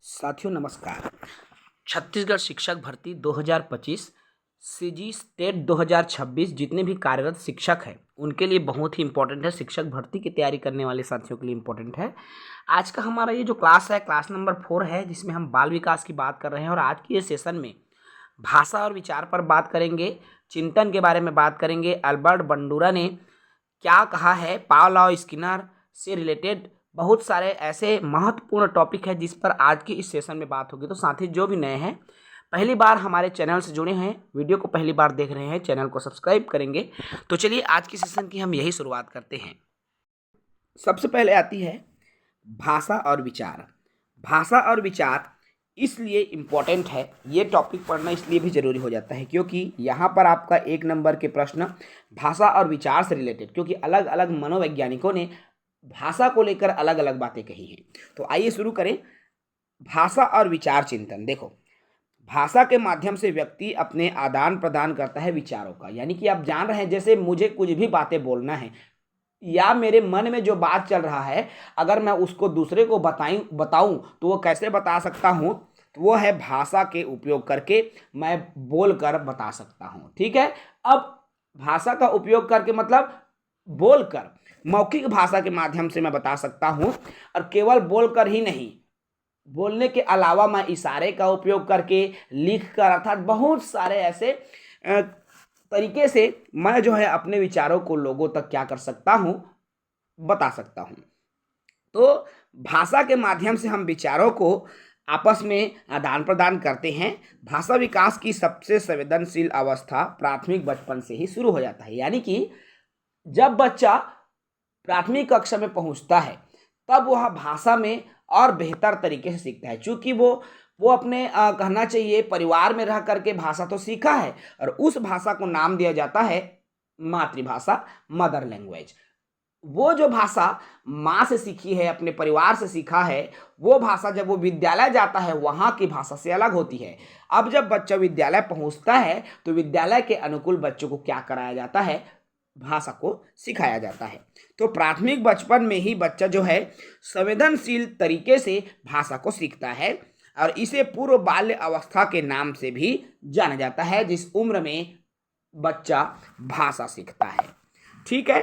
साथियों नमस्कार। छत्तीसगढ़ शिक्षक भर्ती 2025 सीजी स्टेट 2026 जितने भी कार्यरत शिक्षक हैं उनके लिए बहुत ही इंपॉर्टेंट है। शिक्षक भर्ती की तैयारी करने वाले साथियों के लिए इंपॉर्टेंट है। आज का हमारा ये जो क्लास है क्लास नंबर 4 है, जिसमें हम बाल विकास की बात कर रहे हैं। और आज के ये सेशन में भाषा और विचार पर बात करेंगे, चिंतन के बारे में बात करेंगे। अल्बर्ट बंडूरा ने क्या कहा है, पावलॉव स्किनर से रिलेटेड बहुत सारे ऐसे महत्वपूर्ण टॉपिक है जिस पर आज के इस सेशन में बात होगी। तो साथी जो भी नए हैं, पहली बार हमारे चैनल से जुड़े हैं, वीडियो को पहली बार देख रहे हैं, चैनल को सब्सक्राइब करेंगे। तो चलिए आज की सेशन की हम यही शुरुआत करते हैं। सबसे पहले आती है भाषा और विचार। भाषा और विचार इसलिए इम्पॉर्टेंट है, ये टॉपिक पढ़ना इसलिए भी ज़रूरी हो जाता है क्योंकि यहाँ पर आपका 1 नंबर के प्रश्न भाषा और विचार से रिलेटेड, क्योंकि अलग अलग मनोवैज्ञानिकों ने भाषा को लेकर अलग अलग बातें कही हैं। तो आइए शुरू करें। भाषा और विचार चिंतन। देखो, भाषा के माध्यम से व्यक्ति अपने आदान प्रदान करता है विचारों का, यानी कि आप जान रहे हैं, जैसे मुझे कुछ भी बातें बोलना है या मेरे मन में जो बात चल रहा है, अगर मैं उसको दूसरे को बताऊं तो वो कैसे बता सकता हूं? तो वो है भाषा के उपयोग करके मैं बोलकर बता सकता हूं। ठीक है। अब भाषा का उपयोग करके मतलब बोलकर, मौखिक भाषा के माध्यम से मैं बता सकता हूं। और केवल बोलकर ही नहीं, बोलने के अलावा मैं इशारे का उपयोग करके, लिख कर, अर्थात बहुत सारे ऐसे तरीके से मैं जो है अपने विचारों को लोगों तक क्या कर सकता हूं, बता सकता हूं। तो भाषा के माध्यम से हम विचारों को आपस में आदान प्रदान करते हैं। भाषा विकास की सबसे संवेदनशील अवस्था प्राथमिक बचपन से ही शुरू हो जाता है, यानी कि जब बच्चा प्राथमिक कक्षा में पहुंचता है तब वह भाषा में और बेहतर तरीके से सीखता है, क्योंकि वो अपने कहना चाहिए परिवार में रह करके भाषा तो सीखा है और उस भाषा को नाम दिया जाता है मातृभाषा, मदर लैंग्वेज। वो जो भाषा माँ से सीखी है, अपने परिवार से सीखा है, वो भाषा जब वो विद्यालय जाता है वहाँ की भाषा से अलग होती है। अब जब बच्चा विद्यालय पहुँचता है तो विद्यालय के अनुकूल बच्चों को क्या कराया जाता है, भाषा को सिखाया जाता है। तो प्राथमिक बचपन में ही बच्चा जो है संवेदनशील तरीके से भाषा को सीखता है और इसे पूर्व बाल्य अवस्था के नाम से भी जाना जाता है, जिस उम्र में बच्चा भाषा सीखता है। ठीक है।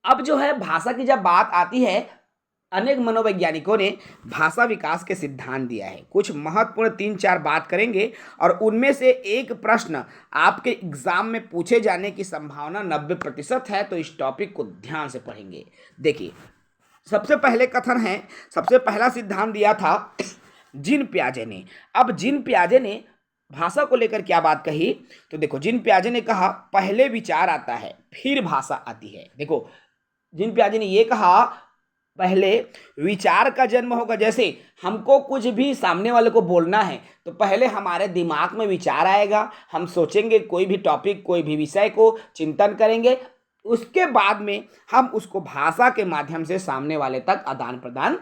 अब जो है भाषा की जब बात आती है, अनेक मनोवैज्ञानिकों ने भाषा विकास के सिद्धांत दिया है। कुछ महत्वपूर्ण 3-4 बात करेंगे और उनमें से एक प्रश्न आपके एग्जाम में पूछे जाने की संभावना 90% है, तो इस टॉपिक को ध्यान से पढ़ेंगे। देखिए, सबसे पहले कथन है, सबसे पहला सिद्धांत दिया था जीन पियाजे ने। अब जीन पियाजे ने भाषा को लेकर क्या बात कही, तो देखो, जीन पियाजे ने कहा पहले विचार आता है फिर भाषा आती है। देखो, जीन पियाजे ने ये कहा पहले विचार का जन्म होगा। जैसे हमको कुछ भी सामने वाले को बोलना है तो पहले हमारे दिमाग में विचार आएगा, हम सोचेंगे कोई भी टॉपिक, कोई भी विषय को चिंतन करेंगे, उसके बाद में हम उसको भाषा के माध्यम से सामने वाले तक आदान प्रदान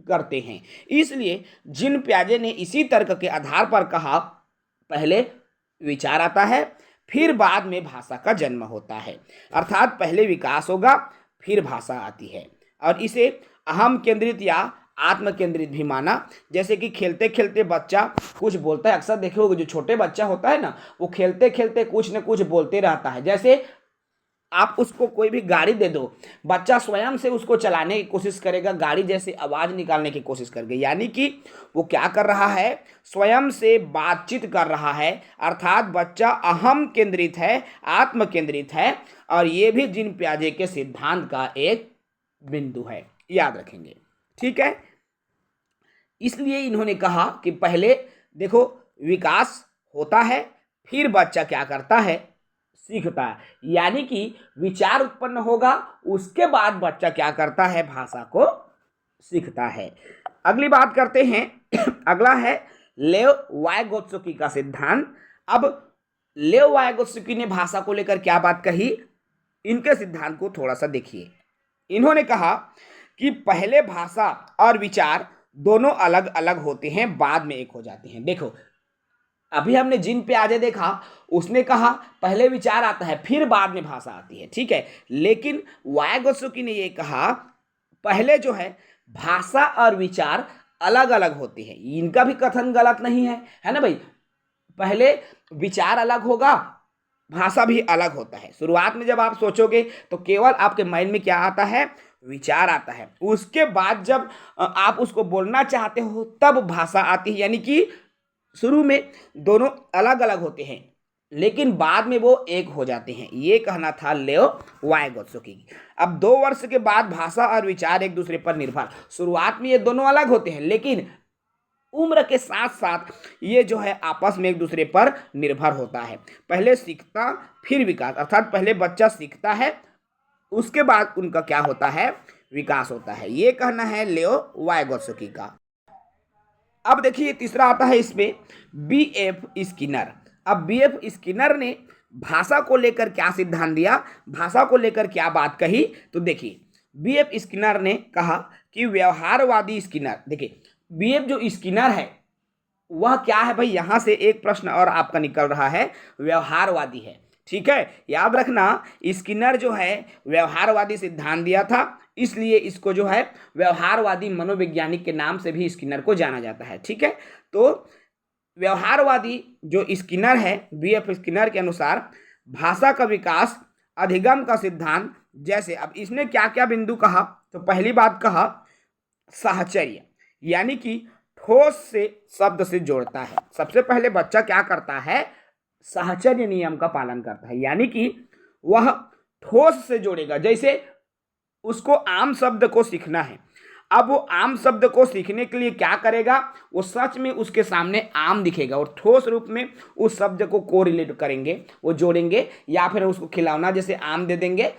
करते हैं। इसलिए जीन पियाजे ने इसी तर्क के आधार पर कहा पहले विचार आता है फिर बाद में भाषा का जन्म होता है, अर्थात पहले विकास होगा फिर भाषा आती है। और इसे अहम केंद्रित या आत्म केंद्रित भी माना। जैसे कि खेलते खेलते बच्चा कुछ बोलता है, अक्सर देखे होगे जो छोटे बच्चा होता है ना, वो खेलते खेलते कुछ न कुछ बोलते रहता है। जैसे आप उसको कोई भी गाड़ी दे दो, बच्चा स्वयं से उसको चलाने की कोशिश करेगा, गाड़ी जैसे आवाज़ निकालने की कोशिश करेगा, यानी कि वो क्या कर रहा है, स्वयं से बातचीत कर रहा है। अर्थात बच्चा अहम केंद्रित है, आत्म केंद्रित है। और ये भी जीन पियाजे के सिद्धांत का एक बिंदु है, याद रखेंगे। ठीक है। इसलिए इन्होंने कहा कि पहले देखो विकास होता है फिर बच्चा क्या करता है, सीखता है, यानी कि विचार उत्पन्न होगा उसके बाद बच्चा क्या करता है, भाषा को सीखता है। अगली बात करते हैं अगला है लेव वाइगोत्स्की का सिद्धांत। अब लेव वाइगोत्स्की ने भाषा को लेकर क्या बात कही, इनके सिद्धांत को थोड़ा सा देखिए। इन्होंने कहा कि पहले भाषा और विचार दोनों अलग अलग होते हैं, बाद में एक हो जाते हैं। देखो, अभी हमने जीन पियाजे देखा, उसने कहा पहले विचार आता है फिर बाद में भाषा आती है। ठीक है। लेकिन वाइगोत्स्की ने ये कहा पहले जो है भाषा और विचार अलग अलग होती है। इनका भी कथन गलत नहीं है ना भाई। पहले विचार अलग होगा, भाषा भी अलग होता है। शुरुआत में जब आप सोचोगे तो केवल आपके माइंड में क्या आता है, विचार आता है। उसके बाद जब आप उसको बोलना चाहते हो तब भाषा आती है। यानी कि शुरू में दोनों अलग अलग होते हैं लेकिन बाद में वो एक हो जाते हैं, ये कहना था लेओ वाइगोत्स्की। अब 2 वर्ष के बाद भाषा और विचार एक दूसरे पर निर्भर, शुरुआत में ये दोनों अलग होते हैं लेकिन उम्र के साथ साथ ये जो है आपस में एक दूसरे पर निर्भर होता है। पहले सीखता फिर विकास, अर्थात पहले बच्चा सीखता है उसके बाद उनका क्या होता है, विकास होता है। ये कहना है लेओ वाइगोत्स्की का। अब देखिए तीसरा आता है इसमें बी एफ स्किनर। अब बी एफ स्किनर ने भाषा को लेकर क्या सिद्धांत दिया, भाषा को लेकर क्या बात कही, तो देखिए बी एफ स्किनर ने कहा कि व्यवहारवादी स्किनर। देखिए बी एफ जो स्किनर है वह क्या है भाई, यहां से एक प्रश्न और आपका निकल रहा है, व्यवहारवादी है। ठीक है, याद रखना स्किनर जो है व्यवहारवादी सिद्धांत दिया था, इसलिए इसको जो है व्यवहारवादी मनोवैज्ञानिक के नाम से भी स्किनर को जाना जाता है। ठीक है, तो व्यवहारवादी जो स्किनर है, बीएफ स्किनर के अनुसार भाषा का विकास अधिगम का सिद्धांत, जैसे अब इसने क्या क्या बिंदु कहा, तो पहली बात कहा साहचर्य, यानी कि ठोस से शब्द से जोड़ता है। सबसे पहले बच्चा क्या करता है, साहचर्य नियम का पालन करता है, यानी कि वह ठोस से जोड़ेगा। जैसे उसको आम शब्द को सीखना है, अब वो आम शब्द को सीखने के लिए क्या करेगा, वो सच में उसके सामने आम दिखेगा और ठोस रूप में उस शब्द को कोरिलेट करेंगे, वो जोड़ेंगे, या फिर उसको खिलौना जैसे आम दे देंगे,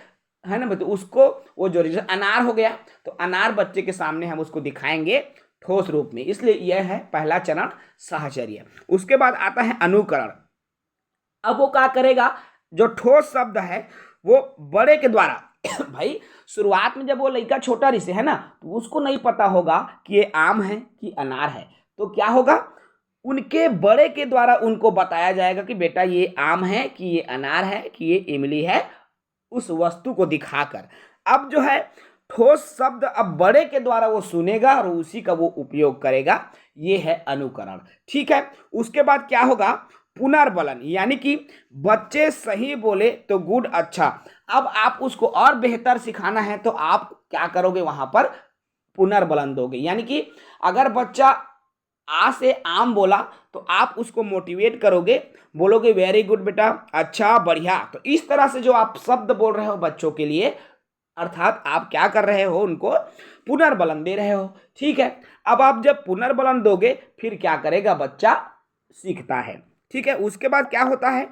है ना, तो उसको वो जोड़ेंगे। जैसे अनार हो गया तो अनार बच्चे के सामने हम उसको दिखाएंगे ठोस रूप में, इसलिए यह है पहला चरण साहचर्य। उसके बाद आता है अनुकरण। अब वो क्या करेगा, जो ठोस शब्द है वो बड़े के द्वारा भाई शुरुआत में जब वो लड़का छोटा रिसे है ना, तो उसको नहीं पता होगा कि ये आम है कि अनार है, तो क्या होगा, उनके बड़े के द्वारा उनको बताया जाएगा कि बेटा ये आम है कि ये अनार है कि ये इमली है, उस वस्तु को दिखाकर। अब जो है ठोस शब्द अब बड़े के द्वारा वो सुनेगा और उसी का वो उपयोग करेगा, ये है अनुकरण। ठीक है, उसके बाद क्या होगा, पुनर्बलन, यानी कि बच्चे सही बोले तो गुड अच्छा। अब आप उसको और बेहतर सिखाना है तो आप क्या करोगे, वहां पर पुनर्बलन दोगे। यानी कि अगर बच्चा आ से आम बोला तो आप उसको मोटिवेट करोगे, बोलोगे वेरी गुड बेटा, अच्छा बढ़िया। तो इस तरह से जो आप शब्द बोल रहे हो बच्चों के लिए, अर्थात आप क्या कर रहे हो, उनको पुनर्बलन दे रहे हो। ठीक है, अब आप जब पुनर्बलन दोगे फिर क्या करेगा, बच्चा सीखता है। ठीक है, उसके बाद क्या होता है,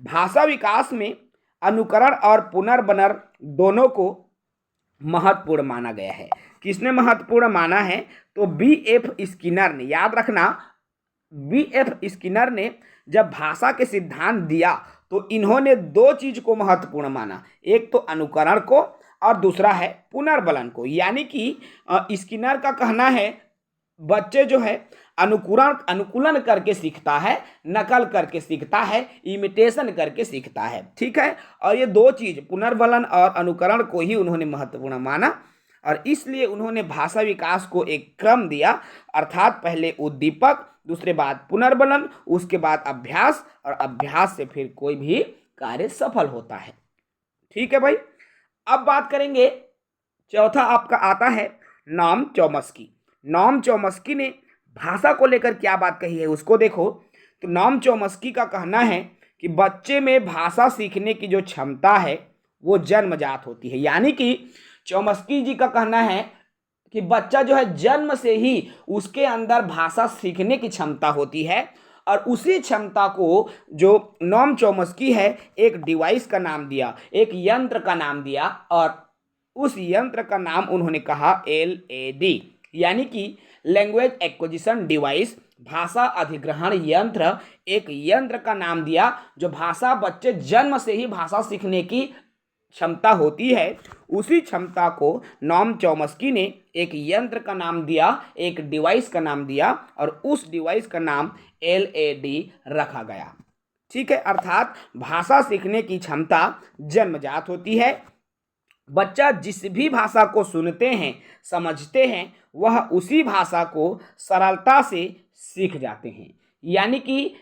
भाषा विकास में अनुकरण और पुनर्बलन दोनों को महत्वपूर्ण माना गया है। किसने महत्वपूर्ण माना है, तो बी एफ स्किनर ने। याद रखना बी एफ स्किनर ने जब भाषा के सिद्धांत दिया तो इन्होंने 2 चीज को महत्वपूर्ण माना, एक तो अनुकरण को और दूसरा है पुनर्बलन को। यानी कि स्किनर का कहना है बच्चे जो है अनुकूलन करके सीखता है, नकल करके सीखता है, इमिटेशन करके सीखता है। ठीक है, और ये 2 चीज पुनर्बलन और अनुकरण को ही उन्होंने महत्वपूर्ण माना और इसलिए उन्होंने भाषा विकास को एक क्रम दिया, अर्थात पहले उद्दीपक, दूसरे बाद पुनर्बलन, उसके बाद अभ्यास, और अभ्यास से फिर कोई भी कार्य सफल होता है। ठीक है भाई, अब बात करेंगे, चौथा आपका आता है नॉम चॉम्स्की। नॉम चॉम्स्की ने भाषा को लेकर क्या बात कही है उसको देखो। तो नॉम चॉम्स्की का कहना है कि बच्चे में भाषा सीखने की जो क्षमता है वो जन्मजात होती है। यानी कि चॉम्स्की जी का कहना है कि बच्चा जो है जन्म से ही उसके अंदर भाषा सीखने की क्षमता होती है और उसी क्षमता को जो नॉम चॉम्स्की है एक डिवाइस का नाम दिया, एक यंत्र का नाम दिया, और उस यंत्र का नाम उन्होंने कहा LAD, यानी कि लैंग्वेज एक्विजिशन डिवाइस, भाषा अधिग्रहण यंत्र। एक यंत्र का नाम दिया जो भाषा, बच्चे जन्म से ही भाषा सीखने की क्षमता होती है, उसी क्षमता को नॉम चॉम्स्की ने एक यंत्र का नाम दिया, एक डिवाइस का नाम दिया और उस डिवाइस का नाम LAD रखा गया। ठीक है, अर्थात भाषा सीखने की क्षमता जन्मजात होती है बच्चा जिस भी भाषा को सुनते हैं, समझते हैं, वह उसी भाषा को सरलता से सीख जाते हैं। यानी कि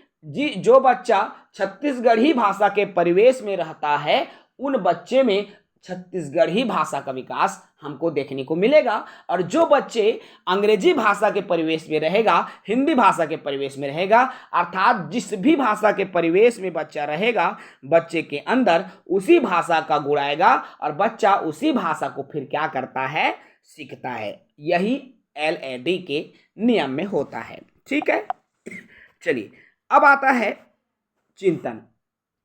जो बच्चा छत्तीसगढ़ी भाषा के परिवेश में रहता है, उन बच्चे में छत्तीसगढ़ी भाषा का विकास हमको देखने को मिलेगा। और जो बच्चे अंग्रेजी भाषा के परिवेश में रहेगा, हिंदी भाषा के परिवेश में रहेगा, अर्थात जिस भी भाषा के परिवेश में बच्चा रहेगा, बच्चे के अंदर उसी भाषा का गुण आएगा और बच्चा उसी भाषा को फिर क्या करता है, सीखता है। यही LAD के नियम में होता है। ठीक है, चलिए अब आता है चिंतन,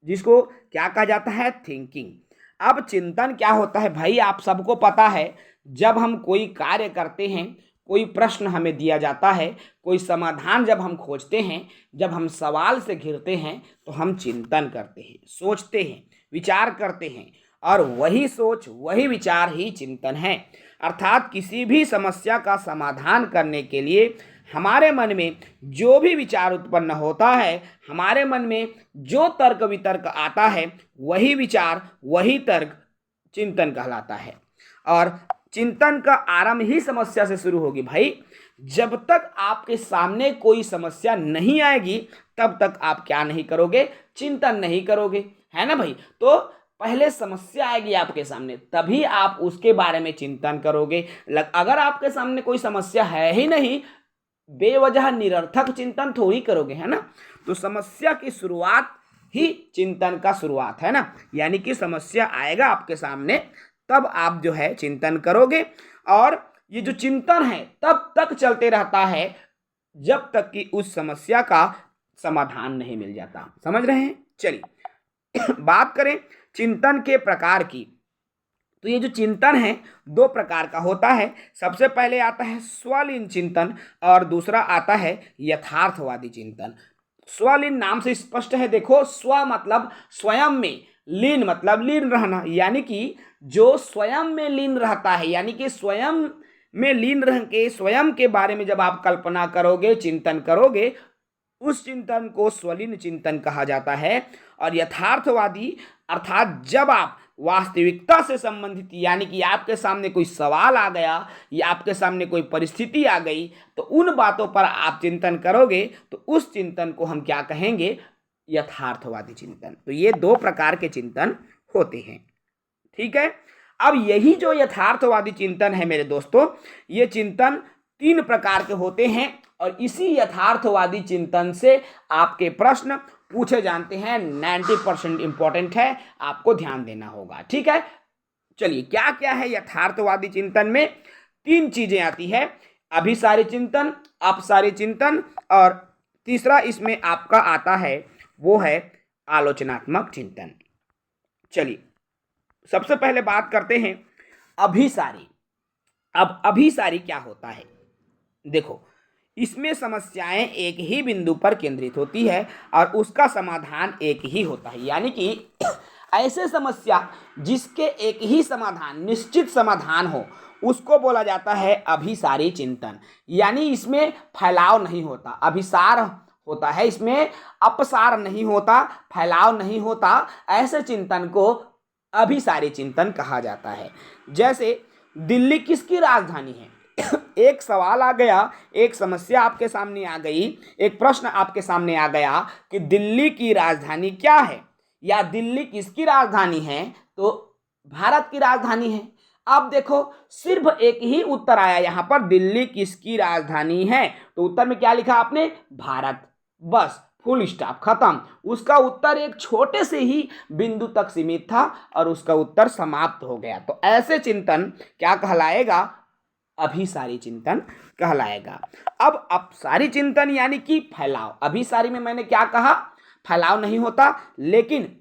जिसको क्या कहा जाता है, थिंकिंग। अब चिंतन क्या होता है भाई, आप सबको पता है, जब हम कोई कार्य करते हैं, कोई प्रश्न हमें दिया जाता है, कोई समाधान जब हम खोजते हैं, जब हम सवाल से घिरते हैं, तो हम चिंतन करते हैं, सोचते हैं, विचार करते हैं, और वही सोच वही विचार ही चिंतन है। अर्थात किसी भी समस्या का समाधान करने के लिए हमारे मन में जो भी विचार उत्पन्न होता है, हमारे मन में जो तर्क वितर्क आता है, वही विचार वही तर्क चिंतन कहलाता है। और चिंतन का आरंभ ही समस्या से शुरू होगी भाई। जब तक आपके सामने कोई समस्या नहीं आएगी, तब तक आप क्या नहीं करोगे, चिंतन नहीं करोगे, है ना भाई। तो पहले समस्या आएगी आपके सामने, तभी आप उसके बारे में चिंतन करोगे। अगर आपके सामने कोई समस्या है ही नहीं, बेवजह निरर्थक चिंतन थोड़ी करोगे, है ना। तो समस्या की शुरुआत ही चिंतन का शुरुआत है ना। यानी कि समस्या आएगा आपके सामने, तब आप जो है चिंतन करोगे। और ये जो चिंतन है तब तक चलते रहता है जब तक कि उस समस्या का समाधान नहीं मिल जाता। समझ रहे हैं। चलिए बात करें चिंतन के प्रकार की। तो ये जो चिंतन है दो प्रकार का होता है। सबसे पहले आता है स्वलीन चिंतन और दूसरा आता है यथार्थवादी चिंतन। स्वलीन नाम से स्पष्ट है, देखो, स्व मतलब स्वयं में, लीन मतलब लीन रहना, यानी कि जो स्वयं में लीन रहता है, यानी कि स्वयं में लीन रह के स्वयं के बारे में जब आप कल्पना करोगे, चिंतन करोगे, उस चिंतन को स्वलीन चिंतन कहा जाता है। और यथार्थवादी अर्थात जब आप वास्तविकता से संबंधित, यानी कि आपके सामने कोई सवाल आ गया या आपके सामने कोई परिस्थिति आ गई, तो उन बातों पर आप चिंतन करोगे, तो उस चिंतन को हम क्या कहेंगे, यथार्थवादी चिंतन। तो ये दो प्रकार के चिंतन होते हैं। ठीक है। अब यही जो यथार्थवादी चिंतन है मेरे दोस्तों, ये चिंतन तीन प्रकार के होते हैं और इसी यथार्थवादी चिंतन से आपके प्रश्न पूछे जाते हैं। 90% इंपॉर्टेंट है, आपको ध्यान देना होगा। ठीक है। चलिए क्या क्या है यथार्थवादी चिंतन में। तीन चीजें आती है, अभिसारी चिंतन, अपसारी चिंतन, और तीसरा इसमें आपका आता है वो है आलोचनात्मक चिंतन। चलिए सबसे पहले बात करते हैं अभिसारी। अब अभिसारी क्या होता है, देखो, इसमें समस्याएं एक ही बिंदु पर केंद्रित होती है और उसका समाधान एक ही होता है। यानी कि ऐसे समस्या जिसके एक ही समाधान, निश्चित समाधान हो, उसको बोला जाता है अभिसारी चिंतन। यानी इसमें फैलाव नहीं होता, अभिसार होता है, इसमें अपसार नहीं होता, फैलाव नहीं होता। ऐसे चिंतन को अभिसारी चिंतन कहा जाता है। जैसे दिल्ली किसकी राजधानी है, एक सवाल आ गया, एक समस्या आपके सामने आ गई, एक प्रश्न आपके सामने आ गया कि दिल्ली की राजधानी क्या है या दिल्ली किसकी राजधानी है, तो भारत की राजधानी है। अब देखो सिर्फ एक ही उत्तर आया यहाँ पर, दिल्ली किसकी राजधानी है, तो उत्तर में क्या लिखा आपने, भारत, बस फुल स्टॉप, खत्म। उसका उत्तर एक छोटे से ही बिंदु तक सीमित था और उसका उत्तर समाप्त हो गया। तो ऐसे चिंतन क्या कहलाएगा, अभिसारी चिंतन कहलाएगा। अब अपसारी चिंतन यानी कि फैलाव। अभिसारी में मैंने क्या कहा, फैलाव नहीं होता, लेकिन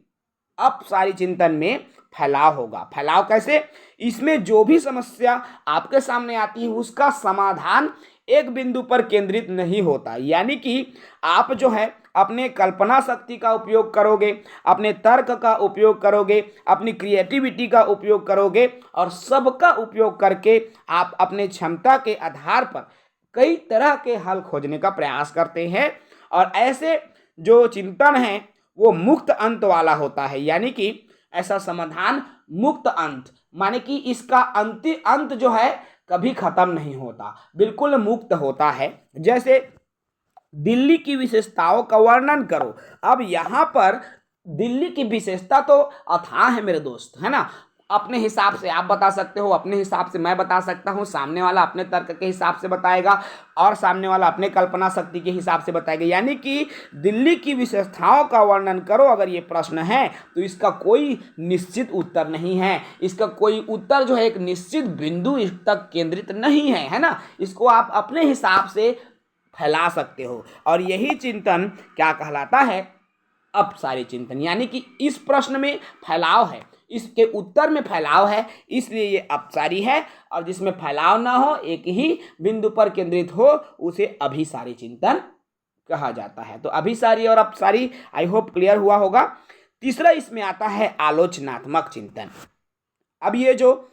अपसारी चिंतन में फैलाव होगा। फैलाव कैसे, इसमें जो भी समस्या आपके सामने आती है उसका समाधान एक बिंदु पर केंद्रित नहीं होता। यानी कि आप जो है अपने कल्पना शक्ति का उपयोग करोगे, अपने तर्क का उपयोग करोगे, अपनी क्रिएटिविटी का उपयोग करोगे और सबका उपयोग करके आप अपने क्षमता के आधार पर कई तरह के हल खोजने का प्रयास करते हैं। और ऐसे जो चिंतन है वो मुक्त अंत वाला होता है, यानी कि ऐसा समाधान मुक्त अंत, माने कि इसका अंत जो है कभी खत्म नहीं होता, बिल्कुल मुक्त होता है। जैसे दिल्ली की विशेषताओं का वर्णन करो। अब यहाँ पर दिल्ली की विशेषता तो अथाह है मेरे दोस्त, है ना। अपने हिसाब से आप बता सकते हो, अपने हिसाब से मैं बता सकता हूँ, सामने वाला अपने तर्क के हिसाब से बताएगा और सामने वाला अपने कल्पना शक्ति के हिसाब से बताएगा। यानी कि दिल्ली की विशेषताओं का वर्णन करो अगर ये प्रश्न है तो इसका कोई निश्चित उत्तर नहीं है, इसका कोई उत्तर जो है एक निश्चित बिंदु तक केंद्रित नहीं है ना। इसको आप अपने हिसाब से फैला सकते हो और यही चिंतन क्या कहलाता है, अपसारी चिंतन। यानी कि इस प्रश्न में फैलाव है, इसके उत्तर में फैलाव है, इसलिए ये अपसारी है। और जिसमें फैलाव ना हो, एक ही बिंदु पर केंद्रित हो, उसे अभिसारी चिंतन कहा जाता है। तो अभिसारी और अपसारी आई होप क्लियर हुआ होगा। तीसरा इसमें आता है आलोचनात्मक चिंतन। अब ये जो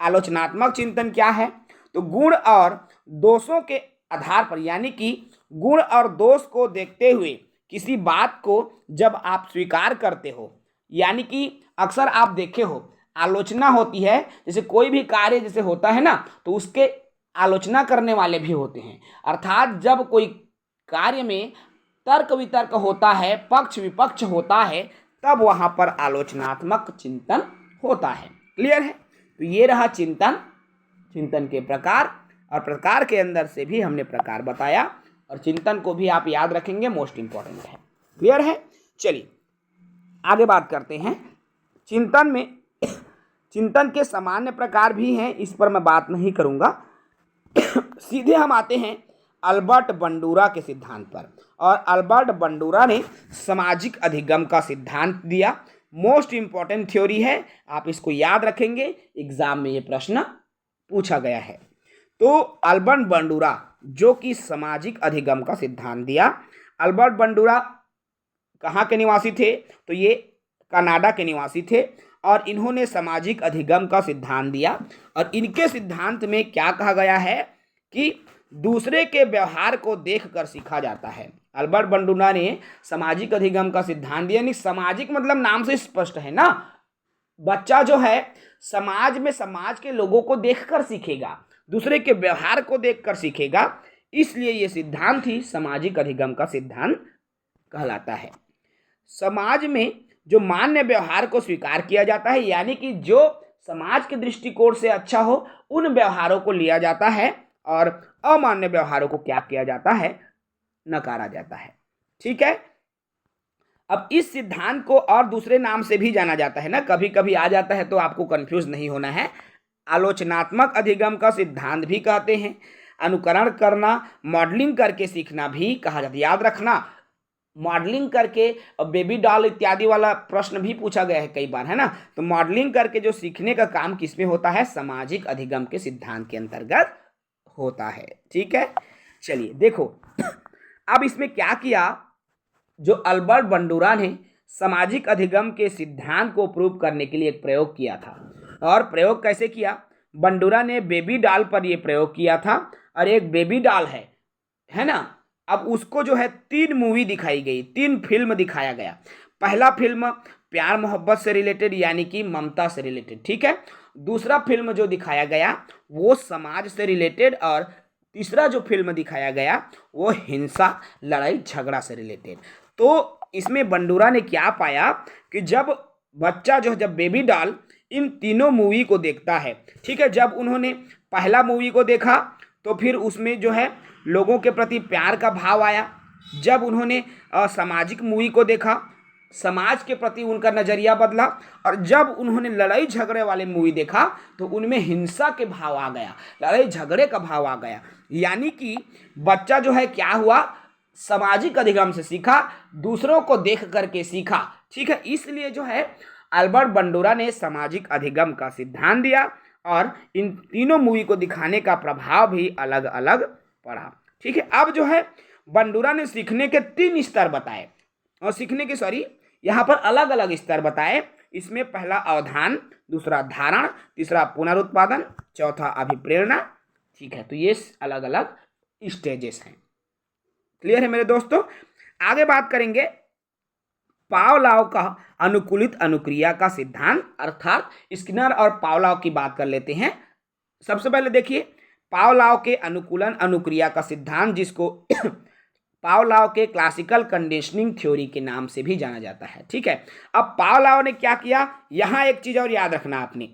आलोचनात्मक चिंतन क्या है, तो गुण और दोषों के आधार पर, यानी कि गुण और दोष को देखते हुए किसी बात को जब आप स्वीकार करते हो, यानी कि अक्सर आप देखे हो आलोचना होती है, जैसे कोई भी कार्य जैसे होता है ना, तो उसके आलोचना करने वाले भी होते हैं। अर्थात जब कोई कार्य में तर्क वितर्क होता है, पक्ष विपक्ष होता है, तब वहां पर आलोचनात्मक चिंतन होता है। क्लियर है। तो ये रहा चिंतन, चिंतन के प्रकार, और प्रकार के अंदर से भी हमने प्रकार बताया, और चिंतन को भी आप याद रखेंगे, मोस्ट इंपॉर्टेंट है। क्लियर है। चलिए आगे बात करते हैं। चिंतन में चिंतन के सामान्य प्रकार भी हैं, इस पर मैं बात नहीं करूंगा। सीधे हम आते हैं अल्बर्ट बंडूरा के सिद्धांत पर, और अल्बर्ट बंडूरा ने सामाजिक अधिगम का सिद्धांत दिया। मोस्ट इंपॉर्टेंट थ्योरी है, आप इसको याद रखेंगे, एग्जाम में ये प्रश्न पूछा गया है। तो अल्बर्ट बंडूरा जो कि सामाजिक अधिगम का सिद्धांत दिया। अल्बर्ट बंडूरा कहाँ के निवासी थे, तो ये कनाडा के निवासी थे, और इन्होंने सामाजिक अधिगम का सिद्धांत दिया। और इनके सिद्धांत में क्या कहा गया है कि दूसरे के व्यवहार को देखकर सीखा जाता है। अल्बर्ट बंडूरा ने सामाजिक अधिगम का सिद्धांत दिया, यानी सामाजिक मतलब नाम से स्पष्ट है ना, बच्चा जो है समाज में समाज के लोगों को देखकर सीखेगा, दूसरे के व्यवहार को देखकर सीखेगा, इसलिए ये सिद्धांत ही सामाजिक अधिगम का सिद्धांत कहलाता है। समाज में जो मान्य व्यवहार को स्वीकार किया जाता है, यानी कि जो समाज के दृष्टिकोण से अच्छा हो, उन व्यवहारों को लिया जाता है, और अमान्य व्यवहारों को क्या किया जाता है, नकारा जाता है। ठीक है। अब इस सिद्धांत को और दूसरे नाम से भी जाना जाता है ना, कभी कभी आ जाता है, तो आपको कंफ्यूज नहीं होना है। आलोचनात्मक अधिगम का सिद्धांत भी कहते हैं। अनुकरण करना, मॉडलिंग करके सीखना भी कहा जाता है। याद रखना, मॉडलिंग करके, बेबी डॉल इत्यादि वाला प्रश्न भी पूछा गया है कई बार, है ना। तो मॉडलिंग करके जो सीखने का काम किसमें होता है, सामाजिक अधिगम के सिद्धांत के अंतर्गत होता है। ठीक है। चलिए देखो, अब इसमें क्या किया, जो अल्बर्ट बंडूरा ने सामाजिक अधिगम के सिद्धांत को प्रूव करने के लिए एक प्रयोग किया था। और प्रयोग कैसे किया, बंडूरा ने बेबी डॉल पर यह प्रयोग किया था। और एक बेबी डॉल है ना, अब उसको जो है 3 मूवी दिखाई गई, 3 फिल्म दिखाया गया। पहला फिल्म प्यार मोहब्बत से रिलेटेड, यानी कि ममता से रिलेटेड, ठीक है। दूसरा फिल्म जो दिखाया गया वो समाज से रिलेटेड, और तीसरा जो फिल्म दिखाया गया वो हिंसा, लड़ाई झगड़ा से रिलेटेड। तो इसमें बंडूरा ने क्या पाया कि जब बच्चा जब बेबी डॉल इन तीनों मूवी को देखता है, ठीक है, जब उन्होंने पहला मूवी को देखा तो फिर उसमें जो है लोगों के प्रति प्यार का भाव आया। जब उन्होंने सामाजिक मूवी को देखा, समाज के प्रति उनका नज़रिया बदला। और जब उन्होंने लड़ाई झगड़े वाले मूवी देखा तो उनमें हिंसा के भाव आ गया, लड़ाई झगड़े का भाव आ गया। यानी कि बच्चा जो है क्या हुआ, सामाजिक अधिगम से सीखा, दूसरों को देख करके सीखा। ठीक है। इसलिए जो है अल्बर्ट बंडूरा ने सामाजिक अधिगम का सिद्धांत दिया, और इन तीनों मूवी को दिखाने का प्रभाव भी अलग अलग पड़ा। ठीक है। अब जो है बंडूरा ने सीखने के 3 स्तर बताए, और सीखने के यहाँ पर अलग अलग स्तर बताए। इसमें पहला अवधान, दूसरा धारण, तीसरा पुनरुत्पादन, चौथा अभिप्रेरणा। ठीक है। तो ये अलग अलग स्टेजेस हैं। क्लियर है मेरे दोस्तों। आगे बात करेंगे पावलोव का अनुकूलित अनुक्रिया का सिद्धांत, अर्थात स्किनर और पावलोव की बात कर लेते हैं। सबसे पहले देखिए पावलोव के अनुकूलन अनुक्रिया का सिद्धांत, जिसको पावलोव के क्लासिकल कंडीशनिंग थ्योरी के नाम से भी जाना जाता है। ठीक है, अब पावलोव ने क्या किया, यहां एक चीज और याद रखना आपने,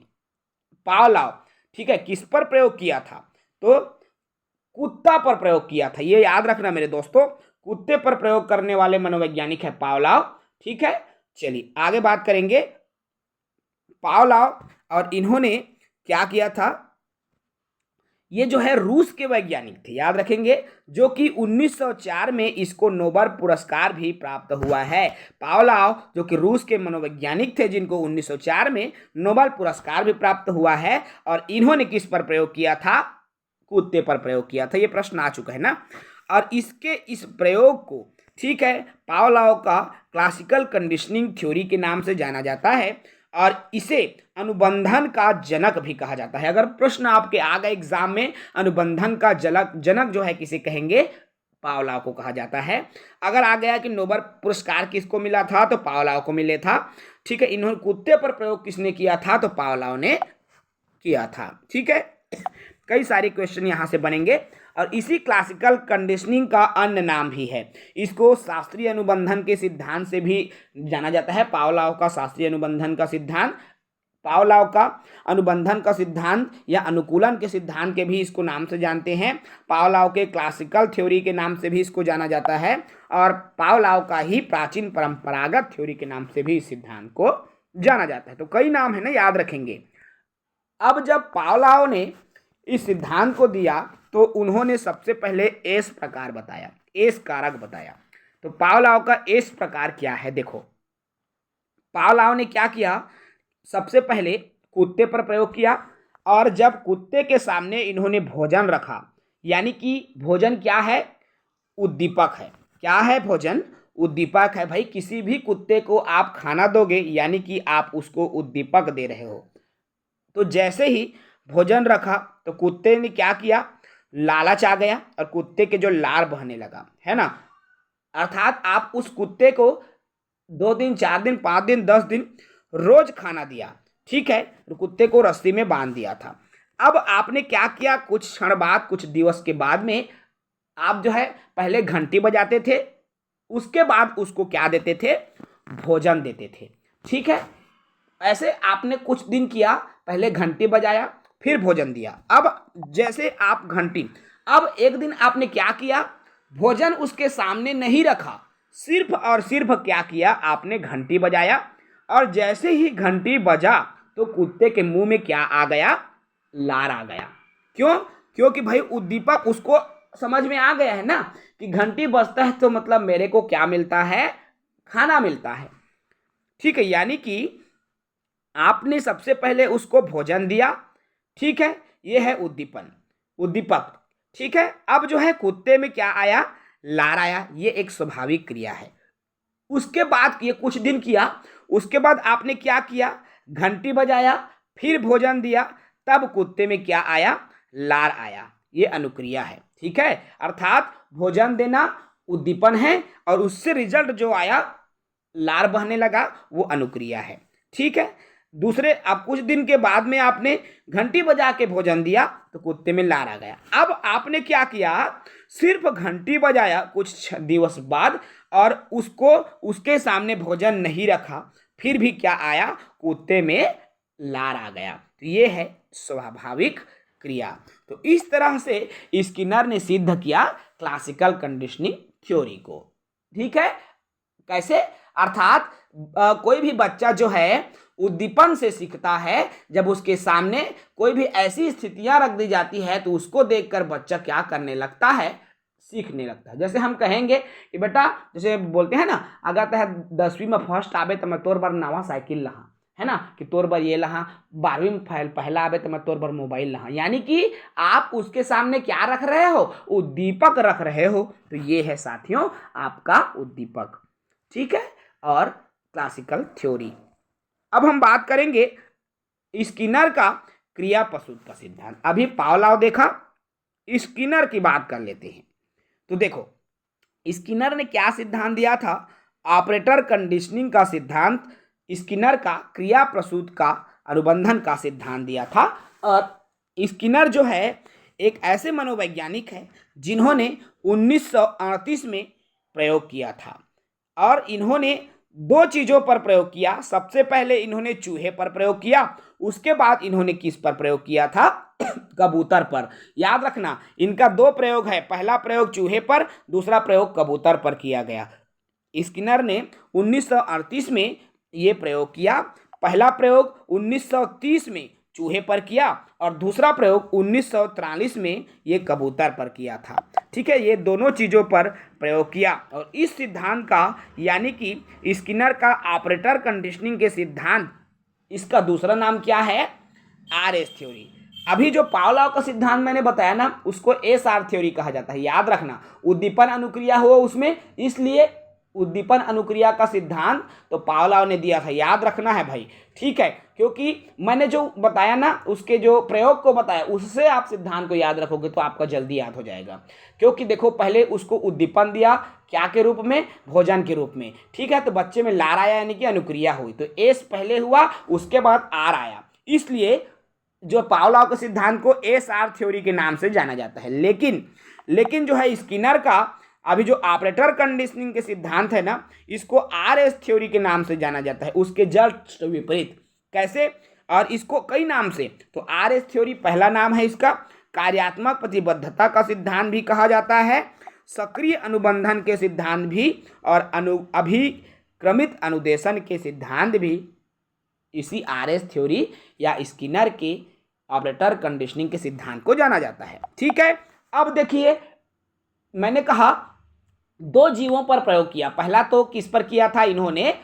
पावलोव ठीक है किस पर प्रयोग किया था, तो कुत्ता पर प्रयोग किया था। ये याद रखना मेरे दोस्तों, कुत्ते पर प्रयोग करने वाले मनोवैज्ञानिक है पावलोव। ठीक है, चलिए आगे बात करेंगे। पावलोव और इन्होंने क्या किया था, ये जो है रूस के वैज्ञानिक थे, याद रखेंगे, जो कि 1904 में इसको नोबेल पुरस्कार भी प्राप्त हुआ है। पावलोव जो कि रूस के मनोवैज्ञानिक थे, जिनको 1904 में नोबेल पुरस्कार भी प्राप्त हुआ है, और इन्होंने किस पर प्रयोग किया था, कुत्ते पर प्रयोग किया था। ये प्रश्न आ चुका है ना। और इसके इस प्रयोग को ठीक है पावलोव का क्लासिकल कंडीशनिंग थ्योरी के नाम से जाना जाता है, और इसे अनुबंधन का जनक भी कहा जाता है। अगर प्रश्न आपके आ गए एग्जाम में, अनुबंधन का जनक जो है किसे कहेंगे, पावलोव को कहा जाता है। अगर आ गया कि नोबेल पुरस्कार किसको मिला था, तो पावलोव को मिले था। ठीक है, इन्होंने कुत्ते पर प्रयोग किसने किया था, तो पावलोव ने किया था। ठीक है, कई सारे क्वेश्चन यहां से बनेंगे, और इसी क्लासिकल कंडीशनिंग का अन्य नाम भी है। इसको शास्त्रीय अनुबंधन के सिद्धांत से भी जाना जाता है। पावलोव का शास्त्रीय अनुबंधन का सिद्धांत, पावलोव का अनुबंधन का सिद्धांत या अनुकूलन के सिद्धांत के भी इसको नाम से जानते हैं। पावलोव के क्लासिकल थ्योरी के नाम से भी इसको जाना जाता है, और पावलोव का ही प्राचीन परंपरागत थ्योरी के नाम से भी इस सिद्धांत को जाना जाता है। तो कई नाम है ना, याद रखेंगे। अब जब पावलोव ने इस सिद्धांत को दिया, तो उन्होंने सबसे पहले एस प्रकार बताया, एस कारक बताया। तो पावलोव का एस प्रकार क्या है, देखो पावलोव ने क्या किया, सबसे पहले कुत्ते पर प्रयोग किया, और जब कुत्ते के सामने इन्होंने भोजन रखा, यानी कि भोजन क्या है, उद्दीपक है। क्या है, भोजन उद्दीपक है। भाई किसी भी कुत्ते को आप खाना दोगे, यानी कि आप उसको उद्दीपक दे रहे हो। तो जैसे ही भोजन रखा, तो कुत्ते ने क्या किया, लालच आ गया, और कुत्ते के जो लार बहने लगा, है ना। अर्थात आप उस कुत्ते को 2 दिन 4 दिन 5 दिन 10 दिन रोज खाना दिया, ठीक है, तो कुत्ते को रस्सी में बांध दिया था। अब आपने क्या किया, कुछ क्षण बाद, कुछ दिवस के बाद में आप जो है पहले घंटी बजाते थे, उसके बाद उसको क्या देते थे, भोजन देते थे। ठीक है, ऐसे आपने कुछ दिन किया, पहले घंटी बजाया, फिर भोजन दिया। अब जैसे आप घंटी, अब एक दिन आपने क्या किया, भोजन उसके सामने नहीं रखा, सिर्फ और सिर्फ क्या किया, आपने घंटी बजाया, और जैसे ही घंटी बजा, तो कुत्ते के मुंह में क्या आ गया, लार आ गया। क्यों, क्योंकि भाई उद्दीपक उसको समझ में आ गया है ना, कि घंटी बजता है तो मतलब मेरे को क्या मिलता है, खाना मिलता है। ठीक है, यानी कि आपने सबसे पहले उसको भोजन दिया, ठीक है, ये है उद्दीपन, उद्दीपक। ठीक है, अब जो है कुत्ते में क्या आया, लार आया, ये एक स्वाभाविक क्रिया है। उसके बाद ये कुछ दिन किया, उसके बाद आपने क्या किया, घंटी बजाया, फिर भोजन दिया, तब कुत्ते में क्या आया, लार आया, ये अनुक्रिया है। ठीक है, अर्थात भोजन देना उद्दीपन है, और उससे रिजल्ट जो आया, लार बहने लगा, वो अनुक्रिया है। ठीक है, दूसरे अब कुछ दिन के बाद में आपने घंटी बजा के भोजन दिया, तो कुत्ते में लार आ गया। अब आपने क्या किया, सिर्फ घंटी बजाया कुछ दिवस बाद, और उसको उसके सामने भोजन नहीं रखा, फिर भी क्या आया, कुत्ते में लार आ गया। तो ये है स्वाभाविक क्रिया। तो इस तरह से स्किनर ने सिद्ध किया क्लासिकल कंडीशनिंग थ्योरी को। ठीक है, कैसे, अर्थात कोई भी बच्चा जो है उद्दीपन से सीखता है। जब उसके सामने कोई भी ऐसी स्थितियां रख दी जाती है, तो उसको देखकर बच्चा क्या करने लगता है, सीखने लगता है। जैसे हम कहेंगे कि बेटा, जैसे बोलते हैं ना, अगर तह 10वीं में फर्स्ट आवे तो मैं तोर बार नवा साइकिल लहा, है ना, कि तोर बार ये लहा, 12वीं में पहला आवे तो मैं तोर बार मोबाइल लहा। यानी कि आप उसके सामने क्या रख रहे हो, उद्दीपक रख रहे हो। तो ये है साथियों आपका उद्दीपक। ठीक है, और क्लासिकल थ्योरी। अब हम बात करेंगे स्किनर का क्रिया प्रसूत का सिद्धांत। अभी पावलोव देखा, स्किनर की बात कर लेते हैं। तो देखो स्किनर ने क्या सिद्धांत दिया था, ऑपरेटर कंडीशनिंग का सिद्धांत, स्किनर का क्रिया प्रसूत का अनुबंधन का सिद्धांत दिया था। और स्किनर जो है एक ऐसे मनोवैज्ञानिक है जिन्होंने 1938 में प्रयोग किया था। और इन्होंने दो चीज़ों पर प्रयोग किया। सबसे पहले इन्होंने चूहे पर प्रयोग किया, उसके बाद इन्होंने किस पर प्रयोग किया था? कबूतर पर। याद रखना, इनका दो प्रयोग है, पहला प्रयोग चूहे पर, दूसरा प्रयोग कबूतर पर किया गया। स्किनर ने 1938 में ये प्रयोग किया। पहला प्रयोग 1930 में चूहे पर किया और दूसरा प्रयोग 1943 में ये कबूतर पर किया था। ठीक है, ये दोनों चीज़ों पर प्रयोग किया। और इस सिद्धांत का यानी कि स्किनर का ऑपरेटर कंडीशनिंग के सिद्धांत, इसका दूसरा नाम क्या है? RS theory. अभी जो पावलोव का सिद्धांत मैंने बताया ना, उसको एसआर थ्योरी कहा जाता है। याद रखना, उद्दीपन अनुक्रिया हो उसमें, इसलिए उद्दीपन अनुक्रिया का सिद्धांत तो पावलोव ने दिया था। याद रखना है भाई, ठीक है, क्योंकि मैंने जो बताया ना, उसके जो प्रयोग को बताया, उससे आप सिद्धांत को याद रखोगे तो आपका जल्दी याद हो जाएगा। क्योंकि देखो, पहले उसको उद्दीपन दिया, क्या के रूप में? भोजन के रूप में। ठीक है, तो बच्चे में लार आया यानी कि अनुक्रिया हुई, तो एस पहले हुआ, उसके बाद आर आया। इसलिए जो पावलोव के सिद्धांत को एस आर थ्योरी के नाम से जाना जाता है। लेकिन जो है स्किनर का अभी जो ऑपरेटर कंडीशनिंग के सिद्धांत है ना, इसको आर एस थ्योरी के नाम से जाना जाता है, उसके जस्ट विपरीत। कैसे? और इसको कई नाम से, तो आर एस थ्योरी पहला नाम है इसका, कार्यात्मक प्रतिबद्धता का सिद्धांत भी कहा जाता है, सक्रिय अनुबंधन के सिद्धांत भी, और अभिक्रमित अनुदेशन के सिद्धांत भी इसी आर एस थ्योरी या स्किनर के ऑपरेटर कंडीशनिंग के सिद्धांत को जाना जाता है। ठीक है, अब देखिए, मैंने कहा दो जीवों पर प्रयोग किया। पहला तो किस पर किया था इन्होंने?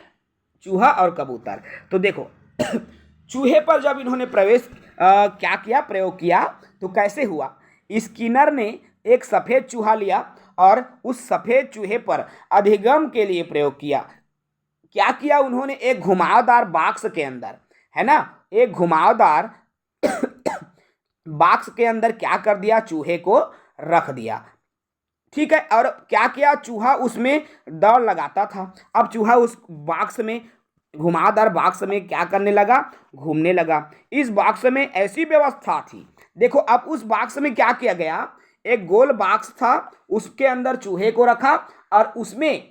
चूहा और कबूतर। तो देखो चूहे पर जब इन्होंने प्रयोग किया तो कैसे हुआ? स्किनर ने एक सफ़ेद चूहा लिया और उस सफ़ेद चूहे पर अधिगम के लिए प्रयोग किया। क्या किया उन्होंने? एक घुमावदार बॉक्स के अंदर, है ना, एक घुमावदार बॉक्स के अंदर क्या कर दिया? चूहे को रख दिया। ठीक है, और क्या किया? चूहा उसमें दौड़ लगाता था। अब चूहा उस बॉक्स में, घुमावदार बॉक्स में क्या करने लगा? घूमने लगा। इस बॉक्स में ऐसी व्यवस्था थी, देखो, अब उस बॉक्स में क्या किया गया? एक गोल बॉक्स था, उसके अंदर चूहे को रखा और उसमें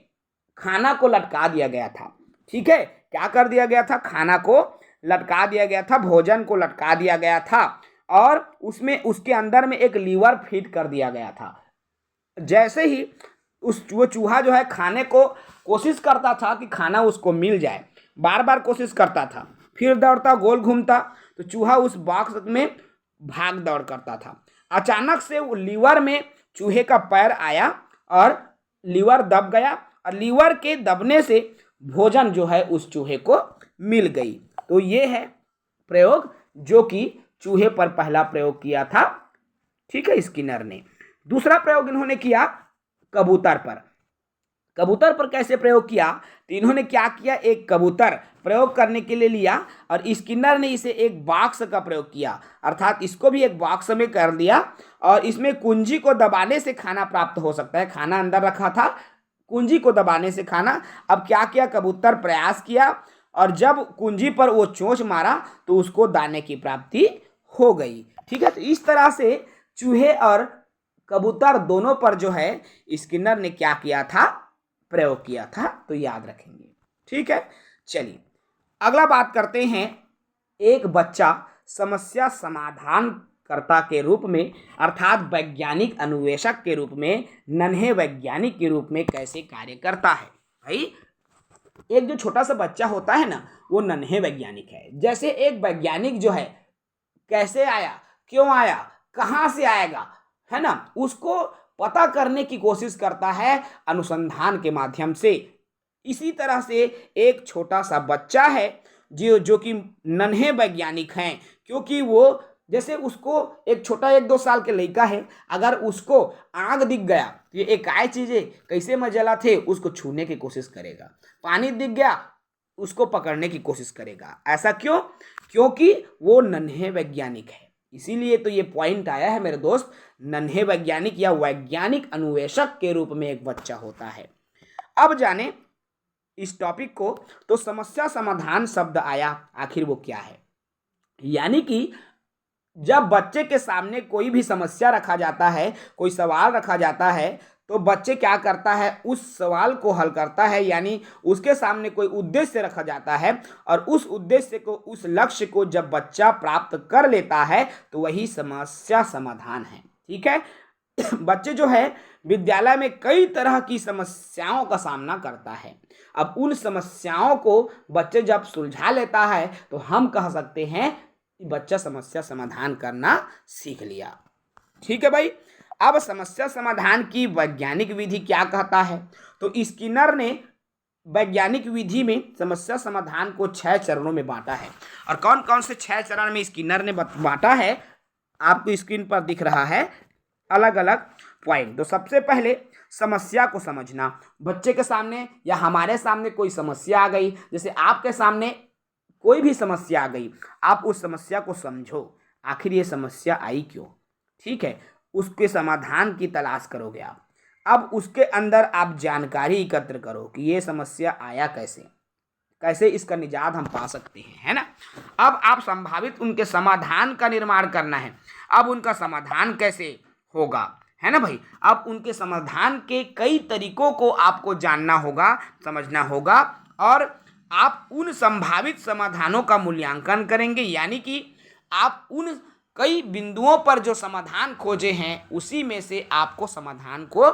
खाना को लटका दिया गया था। ठीक है, क्या कर दिया गया था? खाना को लटका दिया गया था, भोजन को लटका दिया गया था, और उसमें उसके अंदर में एक लीवर फिट कर दिया गया था। जैसे ही वो चूहा जो है खाने को कोशिश करता था कि खाना उसको मिल जाए, बार बार कोशिश करता था, फिर दौड़ता, गोल घूमता, तो चूहा उस बॉक्स में भाग दौड़ करता था। अचानक से वो लीवर में चूहे का पैर आया और लीवर दब गया, और लीवर के दबने से भोजन जो है उस चूहे को मिल गई। तो ये है प्रयोग जो कि चूहे पर पहला प्रयोग किया था। ठीक है, स्किनर ने। दूसरा प्रयोग इन्होंने किया कबूतर पर। कबूतर पर कैसे प्रयोग किया? तो इन्होंने क्या किया? एक कबूतर प्रयोग करने के लिए लिया और स्किनर ने इसे एक बॉक्स का प्रयोग किया, अर्थात इसको भी एक बॉक्स में कर दिया, और इसमें कुंजी को दबाने से खाना प्राप्त हो सकता है। खाना अंदर रखा था, कुंजी को दबाने से खाना। अब क्या किया? कबूतर प्रयास किया, और जब कुंजी पर वो चोंच मारा तो उसको दाने की प्राप्ति हो गई। ठीक है, तो इस तरह से चूहे और कबूतर दोनों पर जो है स्किनर ने क्या किया था? प्रयोग किया था। तो याद रखेंगे। ठीक है, चलिए अगला बात करते हैं। एक बच्चा समस्या समाधानकर्ता के रूप में, अर्थात वैज्ञानिक अन्वेषक के रूप में, नन्हे वैज्ञानिक के रूप में कैसे कार्य करता है। भाई, एक जो छोटा सा बच्चा होता है ना, वो नन्हे वैज्ञानिक है। जैसे एक वैज्ञानिक जो है कैसे आया, क्यों आया, कहाँ से आएगा, है ना, उसको पता करने की कोशिश करता है अनुसंधान के माध्यम से। इसी तरह से एक छोटा सा बच्चा है जो कि नन्हे वैज्ञानिक हैं, क्योंकि वो जैसे उसको एक छोटा 1-2 साल के लड़का है, अगर उसको आग दिख गया, ये एकाएक चीज़ें कैसे में जला थे उसको छूने की कोशिश करेगा। पानी दिख गया, उसको पकड़ने की कोशिश करेगा। ऐसा क्यों? क्योंकि वो नन्हे वैज्ञानिक है। इसीलिए तो ये पॉइंट आया है मेरे दोस्त, नन्हे वैज्ञानिक या वैज्ञानिक अन्वेषक के रूप में एक बच्चा होता है। अब जाने इस टॉपिक को, तो समस्या समाधान शब्द आया, आखिर वो क्या है। यानी कि जब बच्चे के सामने कोई भी समस्या रखा जाता है, कोई सवाल रखा जाता है, तो बच्चे क्या करता है, उस सवाल को हल करता है। यानी उसके सामने कोई उद्देश्य रखा जाता है और उस उद्देश्य को, उस लक्ष्य को जब बच्चा प्राप्त कर लेता है तो वही समस्या समाधान है। ठीक है। बच्चे जो है विद्यालय में कई तरह की समस्याओं का सामना करता है। अब उन समस्याओं को बच्चे जब सुलझा लेता है तो हम कह सकते हैं कि बच्चा समस्या समाधान करना सीख लिया। ठीक है भाई। अब समस्या समाधान की वैज्ञानिक विधि क्या कहता है, तो स्किनर ने वैज्ञानिक विधि में समस्या समाधान को 6 चरणों में बांटा है। और कौन कौन से 6 चरण में स्किनर ने बांटा है, आपको स्क्रीन पर दिख रहा है अलग अलग पॉइंट। तो सबसे पहले समस्या को समझना। बच्चे के सामने या हमारे सामने कोई समस्या आ गई, जैसे आपके सामने कोई भी समस्या आ गई, आप उस समस्या को समझो, आखिर ये समस्या आई क्यों। ठीक है। उसके समाधान की तलाश करोगे आप। अब उसके अंदर आप जानकारी एकत्र करो कि ये समस्या आया कैसे, कैसे इसका निजात हम पा सकते हैं, है ना। अब आप संभावित उनके समाधान का निर्माण करना है। अब उनका समाधान कैसे होगा, है ना भाई। अब उनके समाधान के कई तरीकों को आपको जानना होगा, समझना होगा, और आप उन संभावित समाधानों का मूल्यांकन करेंगे। यानी कि आप उन कई बिंदुओं पर जो समाधान खोजे हैं उसी में से आपको समाधान को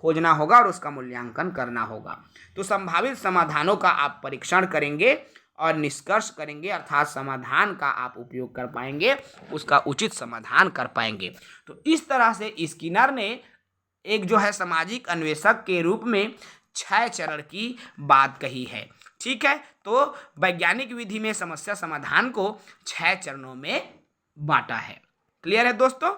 खोजना होगा और उसका मूल्यांकन करना होगा। तो संभावित समाधानों का आप परीक्षण करेंगे और निष्कर्ष करेंगे, अर्थात समाधान का आप उपयोग कर पाएंगे, उसका उचित समाधान कर पाएंगे। तो इस तरह से स्किनर ने एक जो है सामाजिक अन्वेषक के रूप में 6 चरण की बात कही है। ठीक है। तो वैज्ञानिक विधि में समस्या समाधान को 6 चरणों में बांटा है। क्लियर है दोस्तों।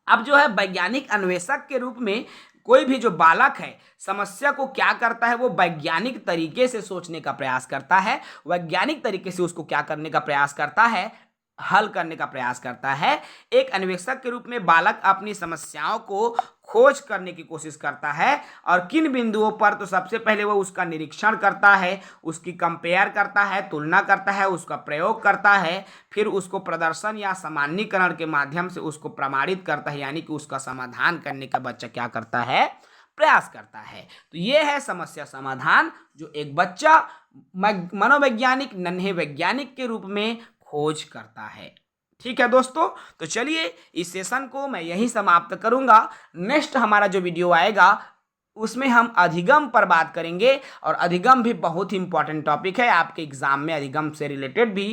अब जो है वैज्ञानिक अन्वेषक के रूप में कोई भी जो बालक है समस्या को क्या करता है, वो वैज्ञानिक तरीके से सोचने का प्रयास करता है, वैज्ञानिक तरीके से उसको क्या करने का प्रयास करता है, हल करने का प्रयास करता है। एक अन्वेषक के रूप में बालक अपनी समस्याओं को खोज करने की कोशिश करता है और किन बिंदुओं पर, तो सबसे पहले वो उसका निरीक्षण करता है, उसकी कंपेयर करता है, तुलना करता है, उसका प्रयोग करता है, फिर उसको प्रदर्शन या सामान्यीकरण के माध्यम से उसको प्रमाणित करता है, यानी कि उसका समाधान करने का बच्चा क्या करता है, प्रयास करता है। तो ये है समस्या समाधान जो एक बच्चा मनोवैज्ञानिक, नन्हे वैज्ञानिक के रूप में खोज करता है। ठीक है दोस्तों। तो चलिए इस सेशन को मैं यहीं समाप्त करूंगा। नेक्स्ट हमारा जो वीडियो आएगा उसमें हम अधिगम पर बात करेंगे, और अधिगम भी बहुत ही इंपॉर्टेंट टॉपिक है। आपके एग्जाम में अधिगम से रिलेटेड भी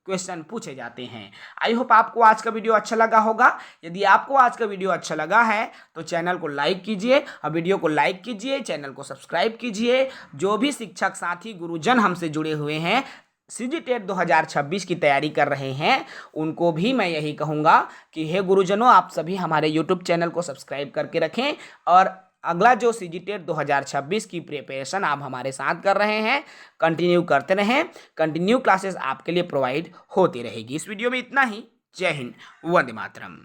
क्वेश्चन पूछे जाते हैं। आई होप आपको आज का वीडियो अच्छा लगा होगा। यदि आपको आज का वीडियो अच्छा लगा है तो चैनल को लाइक कीजिए, और वीडियो को लाइक कीजिए, चैनल को सब्सक्राइब कीजिए। जो भी शिक्षक साथी गुरुजन हमसे जुड़े हुए हैं, सीजी टेट 2026 की तैयारी कर रहे हैं, उनको भी मैं यही कहूँगा कि हे गुरुजनों, आप सभी हमारे यूट्यूब चैनल को सब्सक्राइब करके रखें, और अगला जो सीजी टेट 2026 की प्रिपरेशन आप हमारे साथ कर रहे हैं, कंटिन्यू करते रहें। कंटिन्यू क्लासेस आपके लिए प्रोवाइड होती रहेगी। इस वीडियो में इतना ही। जय हिंद, वंदे मातरम।